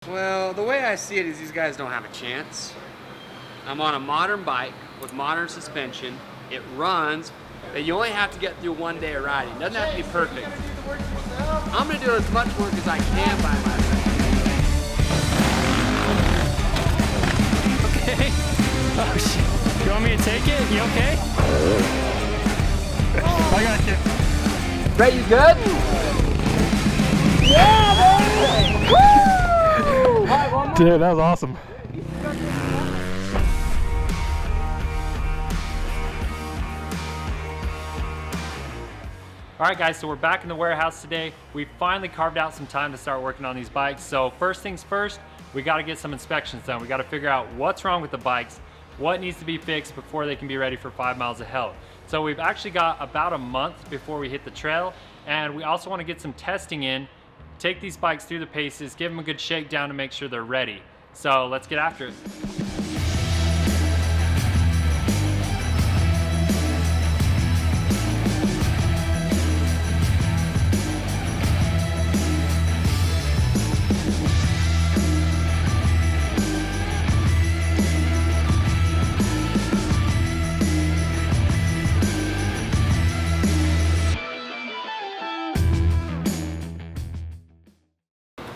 Well, the way I see it is these guys don't have a chance. I'm on a modern bike with modern suspension. It runs, but you only have to get through one day of riding. It doesn't have to be perfect. I'm gonna do as much work as I can by myself. Okay. Oh shit. You want me to take it? You okay? I got you. Ray, you good? Yeah, baby! Woo! Dude, that was awesome. All right guys, so we're back in the warehouse today. We finally carved out some time to start working on these bikes. So first things first, we gotta get some inspections done. We gotta figure out what's wrong with the bikes, what needs to be fixed before they can be ready for 5 miles of hell. So we've actually got about a month before we hit the trail, and we also wanna get some testing in, take these bikes through the paces, give them a good shakedown to make sure they're ready. So let's get after it.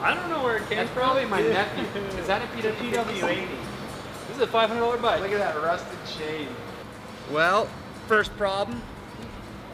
I don't know where it came That's from. probably my nephew. Is that a PW80? This is a $500 bike. Look at that rusted chain. Well, first problem.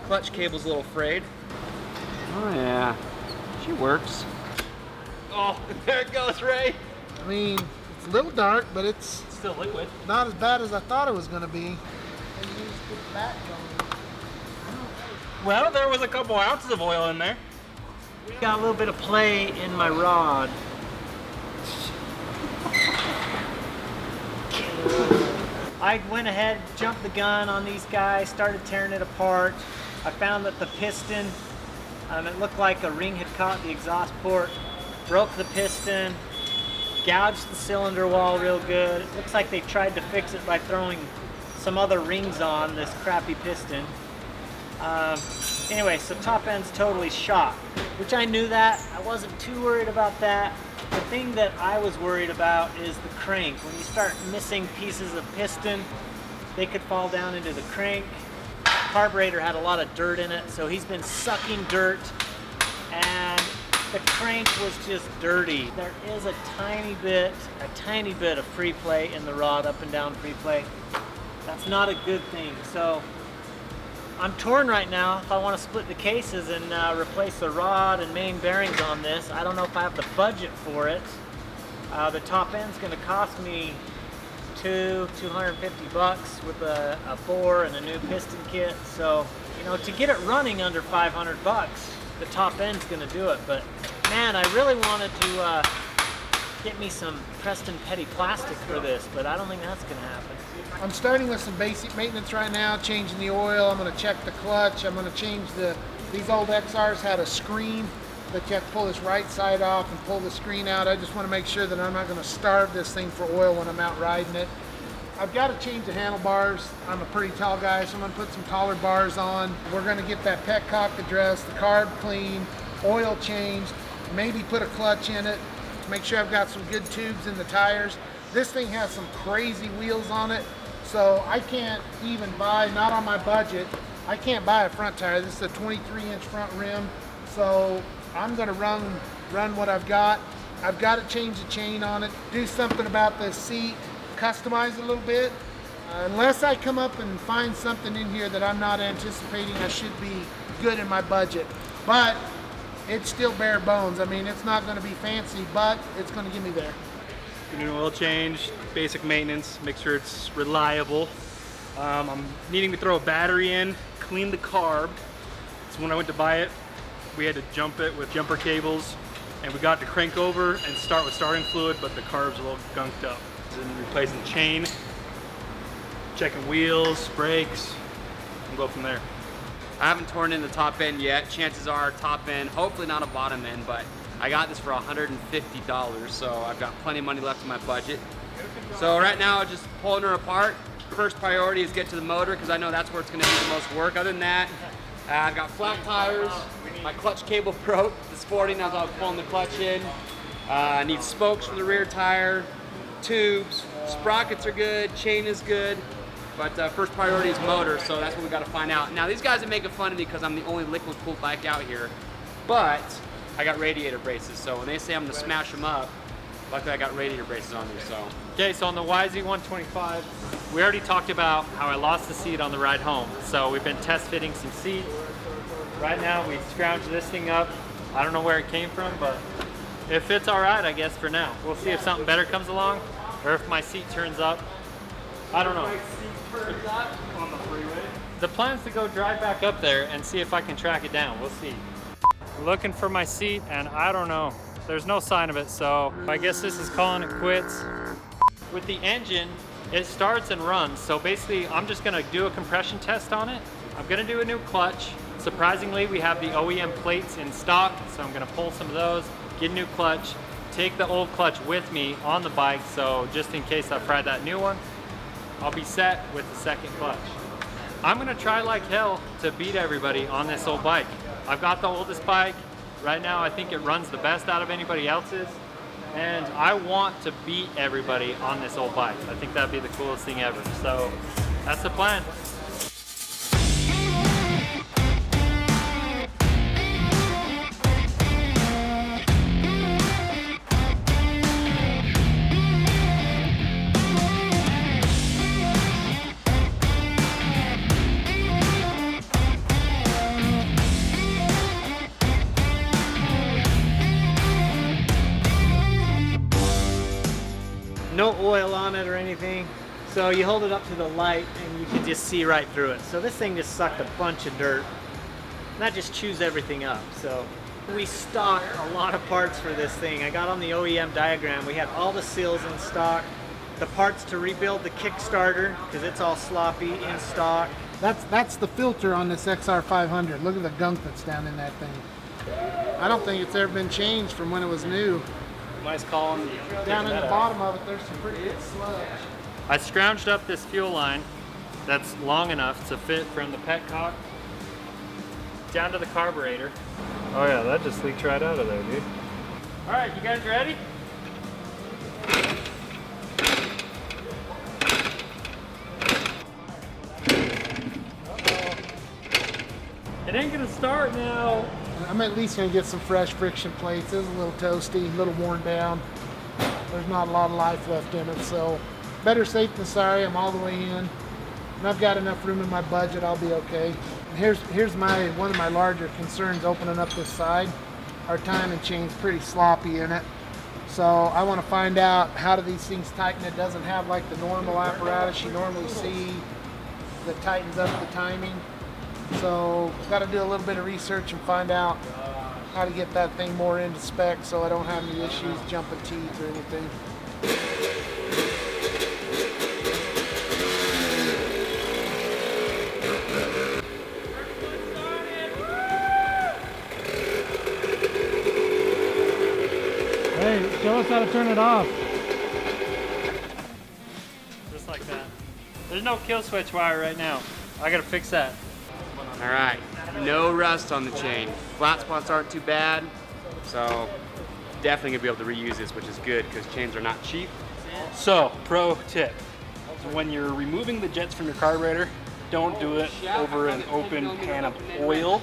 Clutch cable's a little frayed. Oh yeah, she works. Oh, there it goes, Ray. I mean, it's a little dark, but it's Still liquid. not as bad as I thought it was going to be. Well, there was a couple ounces of oil in there. Got a little bit of play in my rod. I went ahead, jumped the gun on these guys, started tearing it apart. I found that the piston, it looked like a ring had caught the exhaust port, broke the piston, gouged the cylinder wall real good. It looks like they tried to fix it by throwing some other rings on this crappy piston. Anyway, so top end's totally shot, which I knew that. I wasn't too worried about that. The thing that I was worried about is the crank. When you start missing pieces of piston, they could fall down into the crank. Carburetor had a lot of dirt in it, so he's been sucking dirt, and the crank was just dirty. There is a tiny bit of free play in the rod, up and down free play. That's not a good thing. So I'm torn right now if I want to split the cases and replace the rod and main bearings on this. I don't know if I have the budget for it. The top end's going to cost me $250 with a bore and a new piston kit. So, you know, to get it running under $500, the top end's going to do it. But man, I really wanted to get me some Preston Petty plastic for this, but I don't think that's going to happen. I'm starting with some basic maintenance right now, changing the oil. I'm going to check the clutch. I'm going to change these old XRs had a screen that you have to pull this right side off and pull the screen out. I just want to make sure that I'm not going to starve this thing for oil when I'm out riding it. I've got to change the handlebars. I'm a pretty tall guy, so I'm going to put some taller bars on. We're going to get that petcock addressed, the carb clean, oil changed, maybe put a clutch in it. Make sure I've got some good tubes in the tires. This thing has some crazy wheels on it, so I can't even buy, not on my budget, I can't buy a front tire. This is a 23-inch front rim, so I'm gonna run what I've got. I've got to change the chain on it, do something about the seat, customize it a little bit. Unless I come up and find something in here that I'm not anticipating, I should be good in my budget. But it's still bare bones. I mean, it's not going to be fancy, but it's going to get me there. New oil change, basic maintenance, make sure it's reliable. I'm needing to throw a battery in, clean the carb. So when I went to buy it, we had to jump it with jumper cables, and we got to crank over and start with starting fluid, but the carb's a little gunked up. Then replacing the chain, checking wheels, brakes, and go from there. I haven't torn in the top end yet. Chances are top end, hopefully not a bottom end, but I got this for $150, so I've got plenty of money left in my budget. So right now, just pulling her apart. First priority is get to the motor, because I know that's where it's gonna need the most work. Other than that, I've got flat tires, my clutch cable broke this morning as I was pulling the clutch in. Needs spokes for the rear tire, tubes, sprockets are good, chain is good, but first priority is motor, so that's what we got to find out. Now these guys are making fun of me because I'm the only liquid cooled bike out here, but I got radiator braces, so when they say I'm gonna smash them up, luckily I got radiator braces on me, so. Okay, so on the YZ125, we already talked about how I lost the seat on the ride home. So we've been test fitting some seats. Right now we scrounged this thing up. I don't know where it came from, but it fits all right, I guess, for now. We'll see if something better comes along or if my seat turns up. I don't know. My seat turns up on the freeway. The plan's to go drive back up there and see if I can track it down. We'll see. Looking for my seat and I don't know. There's no sign of it, so I guess this is calling it quits. With the engine, it starts and runs. So basically, I'm just gonna do a compression test on it. I'm gonna do a new clutch. Surprisingly, we have the OEM plates in stock, so I'm gonna pull some of those, get a new clutch, take the old clutch with me on the bike, so just in case I fried that new one, I'll be set with the second clutch. I'm gonna try like hell to beat everybody on this old bike. I've got the oldest bike. Right now, I think it runs the best out of anybody else's, and I want to beat everybody on this old bike. I think that'd be the coolest thing ever. So that's the plan. No oil on it or anything. So you hold it up to the light and you can just see right through it. So this thing just sucked a bunch of dirt. And that just chews everything up. So we stocked a lot of parts for this thing. I got on the OEM diagram. We had all the seals in stock. The parts to rebuild the Kickstarter, because it's all sloppy, in stock. That's the filter on this XR500. Look at the gunk that's down in that thing. I don't think it's ever been changed from when it was new. Nice column. Down in the bottom of it, there's some pretty good sludge. I scrounged up this fuel line that's long enough to fit from the petcock down to the carburetor. Oh yeah, that just leaked right out of there, dude. All right, you guys ready? It ain't gonna start now. I'm at least gonna get some fresh friction plates. It's a little toasty, a little worn down. There's not a lot of life left in it, so better safe than sorry. I'm all the way in, and I've got enough room in my budget. I'll be okay. And here's one of my larger concerns opening up this side. Our timing chain's pretty sloppy in it, so I want to find out how do these things tighten. It doesn't have like the normal apparatus you normally see that tightens up the timing. So got to do a little bit of research and find out how to get that thing more into spec so I don't have any issues jumping teeth or anything. Hey, show us how to turn it off. Just like that. There's no kill switch wire right now. I gotta fix that. All right, no rust on the chain. Flat spots aren't too bad, so definitely gonna be able to reuse this, which is good because chains are not cheap. So, pro tip. So when you're removing the jets from your carburetor, don't do it over an open pan of oil,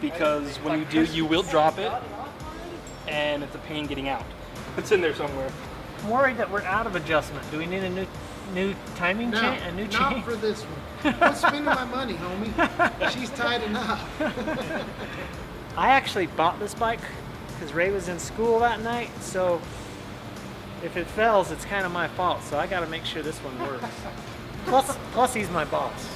because when you do, you will drop it, and it's a pain getting out. It's in there somewhere. I'm worried that we're out of adjustment. Do we need a new timing chain? A new chain? Not for this one. I'm spending my money, homie. She's tight enough. I actually bought this bike because Ray was in school that night, so if it fails, it's kind of my fault. So I got to make sure this one works. Plus he's my boss.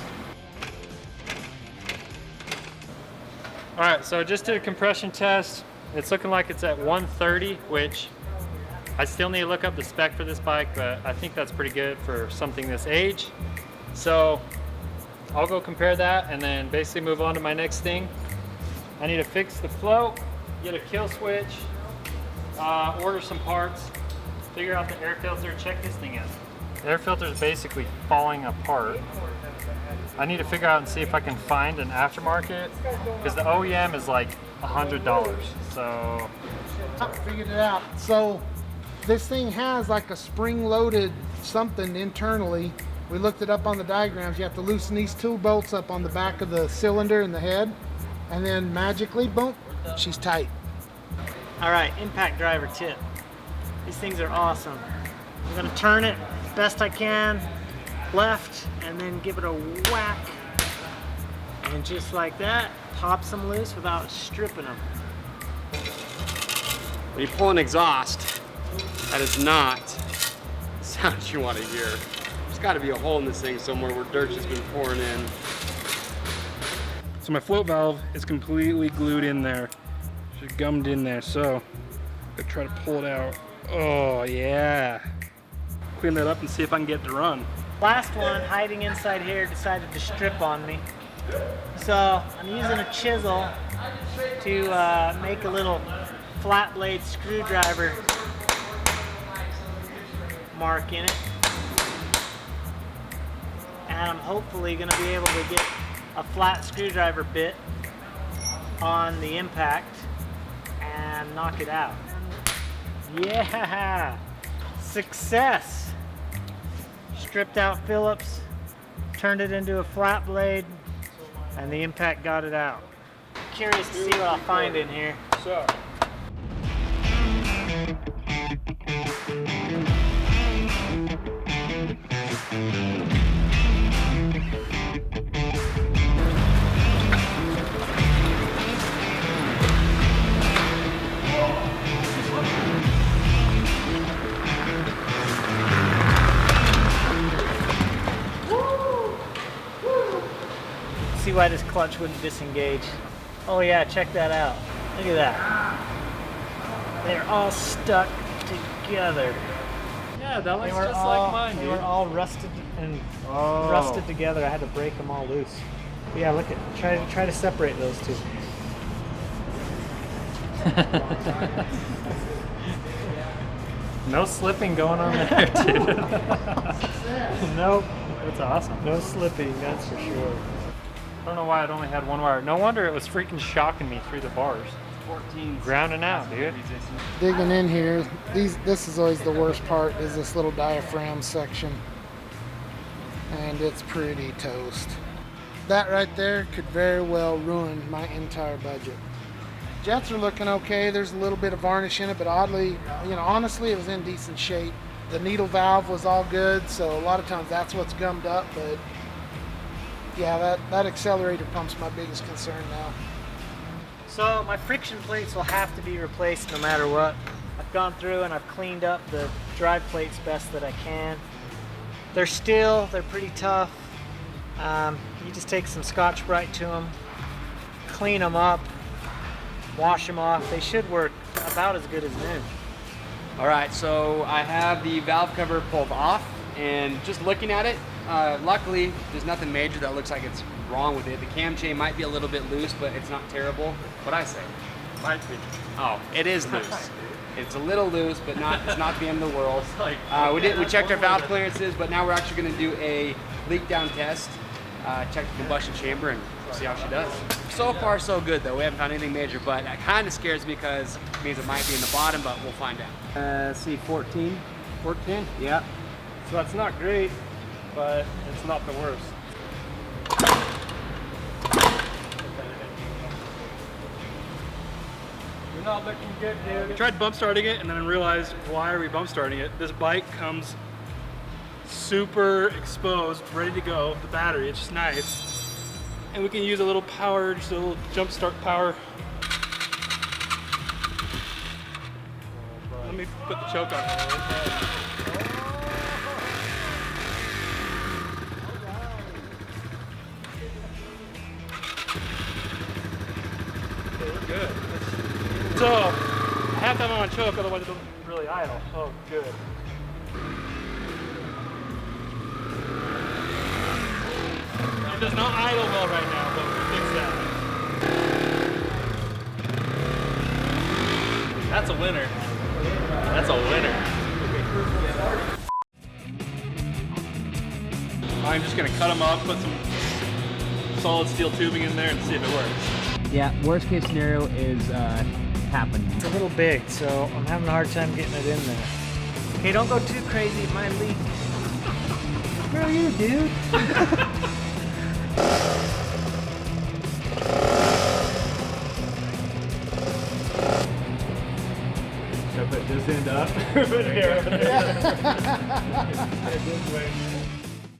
All right, so I just did a compression test. It's looking like it's at 130, which I still need to look up the spec for this bike, but I think that's pretty good for something this age. So I'll go compare that and then basically move on to my next thing. I need to fix the float, get a kill switch, order some parts, figure out the air filter, check this thing out. The air filter is basically falling apart. I need to figure out and see if I can find an aftermarket, because the OEM is like $100. So Figured it out. So this thing has like a spring-loaded something internally. We looked it up on the diagrams. You have to loosen these 2 bolts up on the back of the cylinder and the head, and then magically, boom, she's tight. All right, impact driver tip. These things are awesome. I'm gonna turn it best I can, left, and then give it a whack. And just like that, pops them loose without stripping them. When you pull an exhaust, that is not the sound you want to hear. There's got to be a hole in this thing somewhere where dirt's just been pouring in. So my float valve is completely glued in there. Just gummed in there, so I'm gonna try to pull it out. Oh yeah. Clean that up and see if I can get it to run. Last one, hiding inside here, decided to strip on me. So I'm using a chisel to make a little flat blade screwdriver mark in it. And I'm hopefully gonna be able to get a flat screwdriver bit on the impact and knock it out. Yeah, success. Stripped out Phillips, turned it into a flat blade, and the impact got it out. Curious to see what I'll find in here. So. See why this clutch wouldn't disengage. Oh yeah, check that out. Look at that. They're all stuck together. Yeah, that looks They were just all, like mine, they dude. were all rusted and rusted together. I had to break them all loose. But yeah, look at try to separate those two. No slipping going on there, dude. Nope, That's awesome. no slipping, that's for sure. I don't know why it only had one wire. No wonder it was freaking shocking me through the bars. 14. Grounding out, dude. Digging in here, this is always the worst part, is this little diaphragm section. And it's pretty toast. That right there could very well ruin my entire budget. Jets are looking okay. There's a little bit of varnish in it, but oddly, honestly, it was in decent shape. The needle valve was all good, so a lot of times that's what's gummed up, but yeah, that accelerator pump's my biggest concern now. So my friction plates will have to be replaced no matter what. I've gone through and I've cleaned up the drive plates best that I can. They're pretty tough. You just take some Scotch-Brite to them, clean them up, wash them off. They should work about as good as new. All right, so I have the valve cover pulled off, and just looking at it, luckily there's nothing major that looks like it's wrong with it. The cam chain might be a little bit loose, but it's not terrible. What'd I say? Might be. Oh, it is loose. It's a little loose, but it's not the end of the world. We checked our valve clearances, but now we're actually going to do a leak down test. Check the combustion chamber and see how she does. So far, so good though. We haven't found anything major, but that kind of scares me because it means it might be in the bottom, but we'll find out. Let's see, 14, 14, yeah. So that's not great, but it's not the worst. You're not looking good, dude. I tried bump starting it and then realized, why are we bump starting it? This bike comes super exposed, ready to go. The battery, it's just nice. And we can use a little power, just a little jump start power. Let me put the choke on. Good. So, I have to have them on choke, otherwise it doesn't really idle. Oh, good. It does not idle well right now, but we'll fix that. That's a winner. That's a winner. I'm just gonna cut them up, put some solid steel tubing in there and see if it works. Yeah, worst case scenario is happening. It's a little big, so I'm having a hard time getting it in there. Okay, don't go too crazy, it might leak. Where are you, dude? Should I put this end up? Put it here. This way.